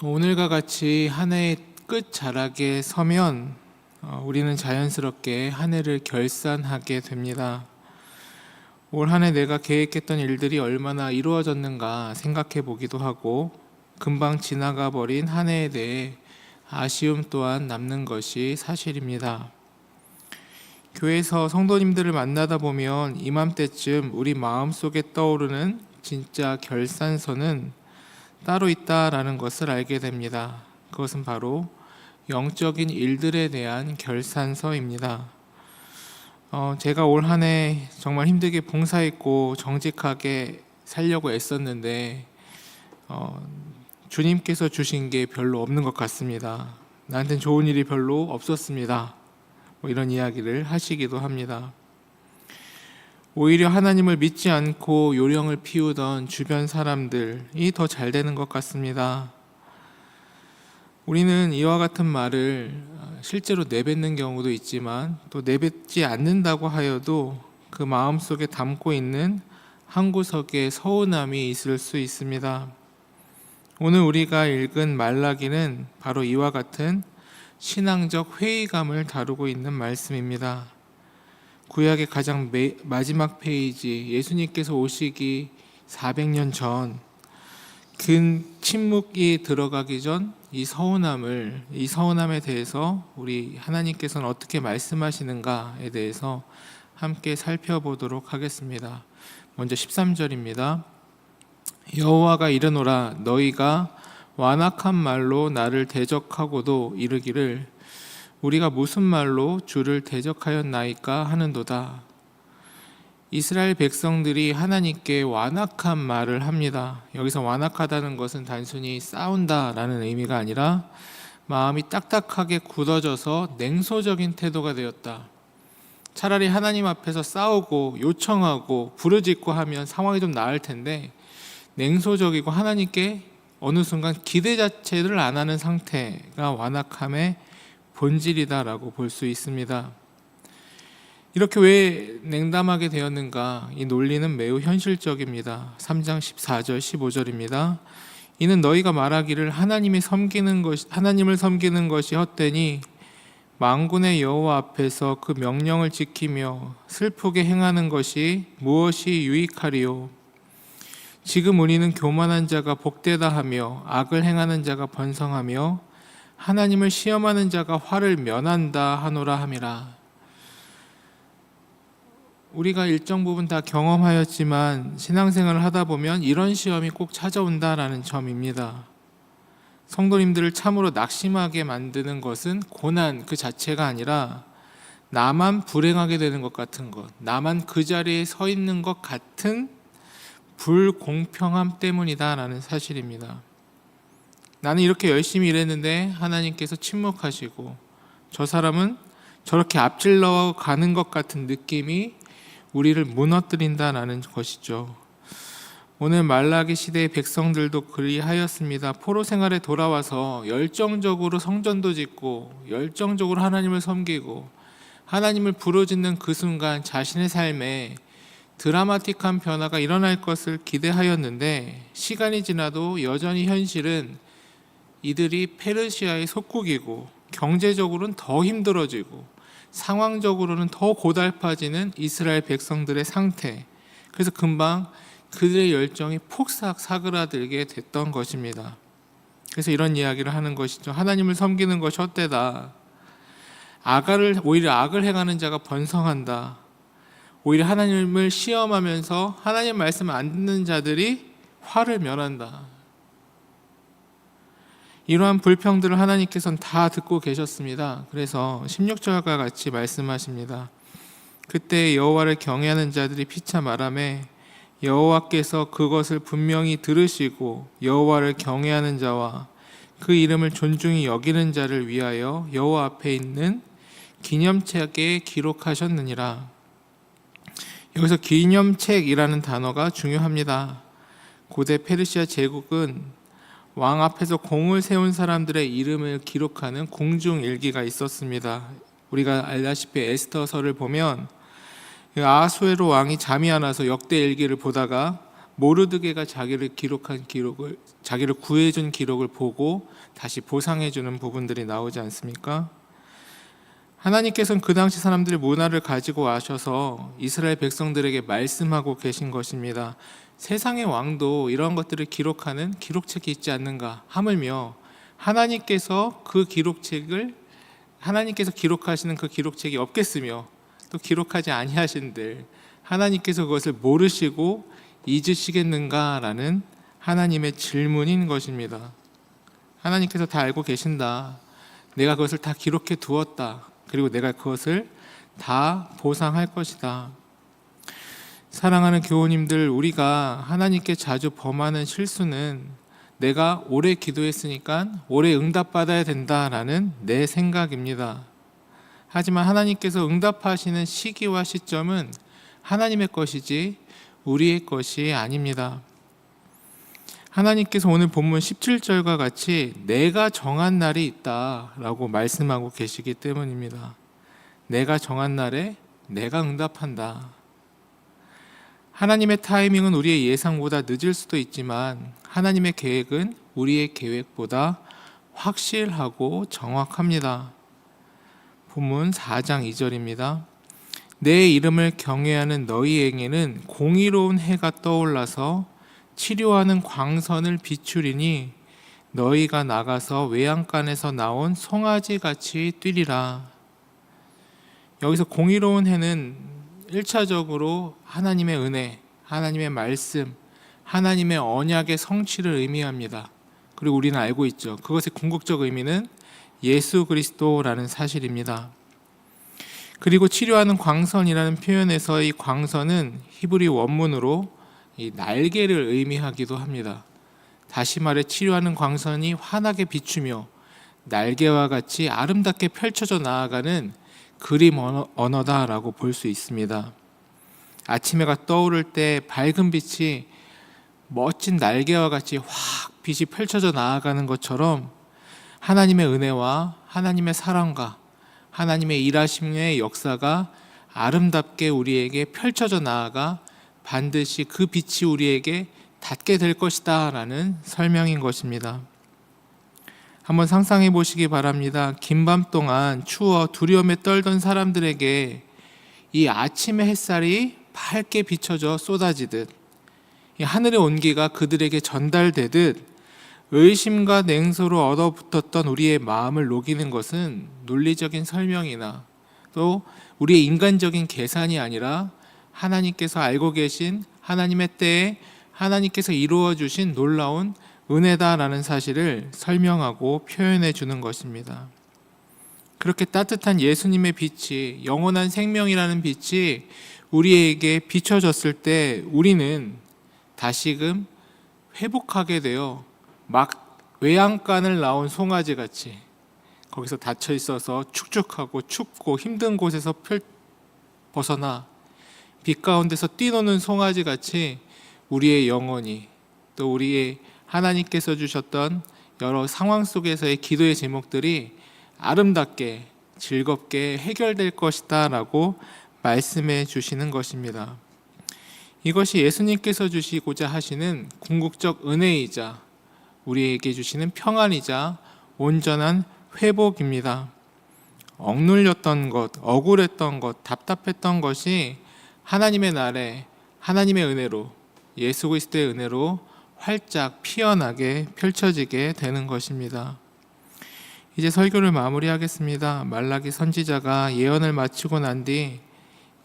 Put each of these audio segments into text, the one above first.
오늘과 같이 한 해의 끝자락에 서면 우리는 자연스럽게 한 해를 결산하게 됩니다. 올 한 해 내가 계획했던 일들이 얼마나 이루어졌는가 생각해 보기도 하고, 금방 지나가 버린 한 해에 대해 아쉬움 또한 남는 것이 사실입니다. 교회에서 성도님들을 만나다 보면 이맘때쯤 우리 마음속에 떠오르는 진짜 결산서는 따로 있다라는 것을 알게 됩니다. 그것은 바로 영적인 일들에 대한 결산서입니다. 제가 올 한 해 정말 힘들게 봉사했고 정직하게 살려고 애썼는데 주님께서 주신 게 별로 없는 것 같습니다. 나한테는 좋은 일이 별로 없었습니다. 이런 이야기를 하시기도 합니다. 오히려 하나님을 믿지 않고 요령을 피우던 주변 사람들이 더 잘 되는 것 같습니다. 우리는 이와 같은 말을 실제로 내뱉는 경우도 있지만, 또 내뱉지 않는다고 하여도 그 마음속에 담고 있는 한 구석에 서운함이 있을 수 있습니다. 오늘 우리가 읽은 말라기는 바로 이와 같은 신앙적 회의감을 다루고 있는 말씀입니다. 구약의 가장 마지막 페이지, 예수님께서 오시기 400년 전 긴 침묵이 들어가기 전 이 서운함에 대해서 우리 하나님께서는 어떻게 말씀하시는가에 대해서 함께 살펴보도록 하겠습니다. 먼저 13절입니다. 여호와가 이르노라, 너희가 완악한 말로 나를 대적하고도 이르기를 우리가 무슨 말로 주를 대적하였나이까 하는도다. 이스라엘 백성들이 하나님께 완악한 말을 합니다. 여기서 완악하다는 것은 단순히 싸운다라는 의미가 아니라 마음이 딱딱하게 굳어져서 냉소적인 태도가 되었다. 차라리 하나님 앞에서 싸우고 요청하고 부르짖고 하면 상황이 좀 나을 텐데, 냉소적이고 하나님께 어느 순간 기대 자체를 안 하는 상태가 완악함의 본질이다라고 볼 수 있습니다. 이렇게 왜 냉담하게 되었는가? 이 논리는 매우 현실적입니다. 3장 14절 15절입니다. 이는 너희가 말하기를 하나님을 섬기는 것이 헛되니 만군의 여호와 앞에서 그 명령을 지키며 슬프게 행하는 것이 무엇이 유익하리요? 지금 우리는 교만한 자가 복되다 하며 악을 행하는 자가 번성하며 하나님을 시험하는 자가 화를 면한다 하노라 함이라. 우리가 일정 부분 다 경험하였지만 신앙생활을 하다 보면 이런 시험이 꼭 찾아온다라는 점입니다. 성도님들을 참으로 낙심하게 만드는 것은 고난 그 자체가 아니라 나만 불행하게 되는 것 같은 것, 나만 그 자리에 서 있는 것 같은 불공평함 때문이다라는 사실입니다. 나는 이렇게 열심히 일했는데 하나님께서 침묵하시고, 저 사람은 저렇게 앞질러 가는 것 같은 느낌이 우리를 무너뜨린다라는 것이죠. 오늘 말라기 시대의 백성들도 그리하였습니다. 포로 생활에 돌아와서 열정적으로 성전도 짓고 열정적으로 하나님을 섬기고 하나님을 부르짖는 그 순간 자신의 삶에 드라마틱한 변화가 일어날 것을 기대하였는데, 시간이 지나도 여전히 현실은 이들이 페르시아의 속국이고 경제적으로는 더 힘들어지고 상황적으로는 더 고달파지는 이스라엘 백성들의 상태, 그래서 금방 그들의 열정이 폭삭 사그라들게 됐던 것입니다. 그래서 이런 이야기를 하는 것이죠. 하나님을 섬기는 것이 헛되다. 오히려 악을 행하는 자가 번성한다. 오히려 하나님을 시험하면서 하나님 말씀을 안 듣는 자들이 화를 면한다. 이러한 불평들을 하나님께서는 다 듣고 계셨습니다. 그래서 16절과 같이 말씀하십니다. 그때 여호와를 경외하는 자들이 피차 말하매 여호와께서 그것을 분명히 들으시고 여호와를 경외하는 자와 그 이름을 존중히 여기는 자를 위하여 여호와 앞에 있는 기념책에 기록하셨느니라. 여기서 기념책이라는 단어가 중요합니다. 고대 페르시아 제국은 왕 앞에서 공을 세운 사람들의 이름을 기록하는 공중일기가 있었습니다. 우리가 알다시피 에스더서를 보면 아하수에로 왕이 잠이 안 와서 역대일기를 보다가 모르드게가 자기를 구해준 기록을 보고 다시 보상해주는 부분들이 나오지 않습니까? 하나님께서는 그 당시 사람들의 문화를 가지고 와셔서 이스라엘 백성들에게 말씀하고 계신 것입니다. 세상의 왕도 이런 것들을 기록하는 기록책이 있지 않는가? 하물며 하나님께서 기록하시는 그 기록책이 없겠으며 또 기록하지 아니하신들 하나님께서 그것을 모르시고 잊으시겠는가라는 하나님의 질문인 것입니다. 하나님께서 다 알고 계신다. 내가 그것을 다 기록해 두었다. 그리고 내가 그것을 다 보상할 것이다. 사랑하는 교우님들, 우리가 하나님께 자주 범하는 실수는 내가 오래 기도했으니까 오래 응답받아야 된다라는 내 생각입니다. 하지만 하나님께서 응답하시는 시기와 시점은 하나님의 것이지 우리의 것이 아닙니다. 하나님께서 오늘 본문 17절과 같이 내가 정한 날이 있다라고 말씀하고 계시기 때문입니다. 내가 정한 날에 내가 응답한다. 하나님의 타이밍은 우리의 예상보다 늦을 수도 있지만 하나님의 계획은 우리의 계획보다 확실하고 정확합니다. 본문 4장 2절입니다. 내 이름을 경외하는 너희에게는 공의로운 해가 떠올라서 치료하는 광선을 비추리니 너희가 나가서 외양간에서 나온 송아지같이 뛰리라. 여기서 공의로운 해는 1차적으로 하나님의 은혜, 하나님의 말씀, 하나님의 언약의 성취를 의미합니다. 그리고 우리는 알고 있죠. 그것의 궁극적 의미는 예수 그리스도라는 사실입니다. 그리고 치료하는 광선이라는 표현에서 이 광선은 히브리 원문으로 이 날개를 의미하기도 합니다. 다시 말해 치료하는 광선이 환하게 비추며 날개와 같이 아름답게 펼쳐져 나아가는 그림 언어다라고 볼 수 있습니다. 아침 해가 떠오를 때 밝은 빛이 멋진 날개와 같이 확 빛이 펼쳐져 나아가는 것처럼 하나님의 은혜와 하나님의 사랑과 하나님의 일하심의 역사가 아름답게 우리에게 펼쳐져 나아가 반드시 그 빛이 우리에게 닿게 될 것이다 라는 설명인 것입니다. 한번 상상해 보시기 바랍니다. 긴 밤 동안 추워 두려움에 떨던 사람들에게 이 아침의 햇살이 밝게 비춰져 쏟아지듯 이 하늘의 온기가 그들에게 전달되듯 의심과 냉소로 얻어붙었던 우리의 마음을 녹이는 것은 논리적인 설명이나 또 우리의 인간적인 계산이 아니라 하나님께서 알고 계신 하나님의 때에 하나님께서 이루어 주신 놀라운 은혜다라는 사실을 설명하고 표현해 주는 것입니다. 그렇게 따뜻한 예수님의 빛이, 영원한 생명이라는 빛이 우리에게 비춰졌을 때 우리는 다시금 회복하게 되어 막 외양간을 나온 송아지 같이 거기서 닫혀 있어서 축축하고 춥고 힘든 곳에서 벗어나 빛 가운데서 뛰노는 송아지 같이 우리의 영혼이 또 우리의 하나님께서 주셨던 여러 상황 속에서의 기도의 제목들이 아름답게 즐겁게 해결될 것이다 라고 말씀해 주시는 것입니다. 이것이 예수님께서 주시고자 하시는 궁극적 은혜이자 우리에게 주시는 평안이자 온전한 회복입니다. 억눌렸던 것, 억울했던 것, 답답했던 것이 하나님의 날에 하나님의 은혜로 예수 그리스도의 은혜로 활짝 피어나게 펼쳐지게 되는 것입니다. 이제 설교를 마무리하겠습니다. 말라기 선지자가 예언을 마치고 난 뒤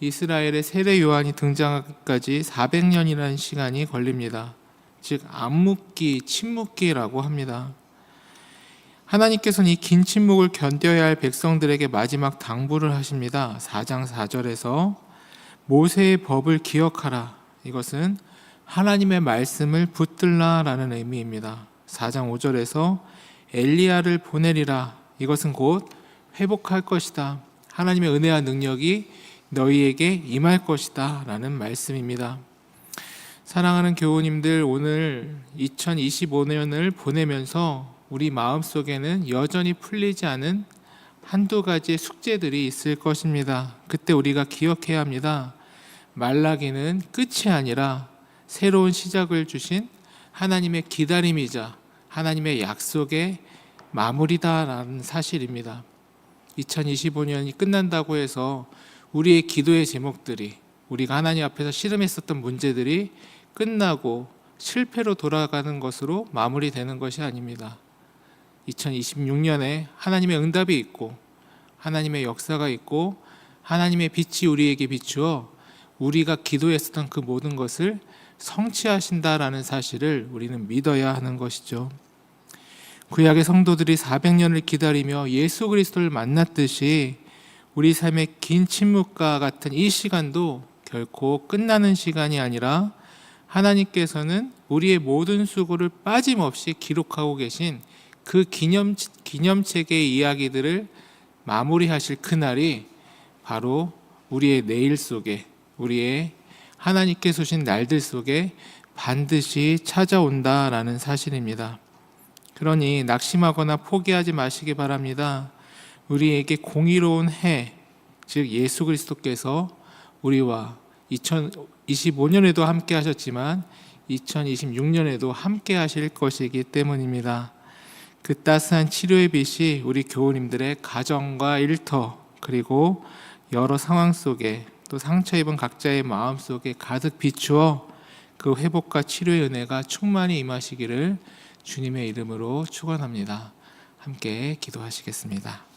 이스라엘의 세례 요한이 등장하기까지 400년이라는 시간이 걸립니다. 즉 암묵기, 침묵기라고 합니다. 하나님께서는 이 긴 침묵을 견뎌야 할 백성들에게 마지막 당부를 하십니다. 4장 4절에서 모세의 법을 기억하라. 이것은 하나님의 말씀을 붙들라라는 의미입니다. 4장 5절에서 엘리야를 보내리라. 이것은 곧 회복할 것이다. 하나님의 은혜와 능력이 너희에게 임할 것이다 라는 말씀입니다. 사랑하는 교우님들, 오늘 2025년을 보내면서 우리 마음속에는 여전히 풀리지 않은 한두 가지의 숙제들이 있을 것입니다. 그때 우리가 기억해야 합니다. 말라기는 끝이 아니라 새로운 시작을 주신 하나님의 기다림이자 하나님의 약속의 마무리다라는 사실입니다. 2025년이 끝난다고 해서 우리의 기도의 제목들이, 우리가 하나님 앞에서 씨름했었던 문제들이 끝나고 실패로 돌아가는 것으로 마무리되는 것이 아닙니다. 2026년에 하나님의 응답이 있고 하나님의 역사가 있고 하나님의 빛이 우리에게 비추어 우리가 기도했었던 그 모든 것을 성취하신다라는 사실을 우리는 믿어야 하는 것이죠. 구약의 성도들이 400년을 기다리며 예수 그리스도를 만났듯이 우리 삶의 긴 침묵과 같은 이 시간도 결코 끝나는 시간이 아니라 하나님께서는 우리의 모든 수고를 빠짐없이 기록하고 계신 그 기념책의 이야기들을 마무리하실 그날이 바로 우리의 내일 속에, 우리의 하나님께 주신 날들 속에 반드시 찾아온다라는 사실입니다. 그러니 낙심하거나 포기하지 마시기 바랍니다. 우리에게 공의로운 해, 즉 예수 그리스도께서 우리와 2025년에도 함께 하셨지만 2026년에도 함께 하실 것이기 때문입니다. 그 따스한 치료의 빛이 우리 교우님들의 가정과 일터, 그리고 여러 상황 속에, 또 상처 입은 각자의 마음 속에 가득 비추어 그 회복과 치료의 은혜가 충만히 임하시기를 주님의 이름으로 축원합니다. 함께 기도하시겠습니다.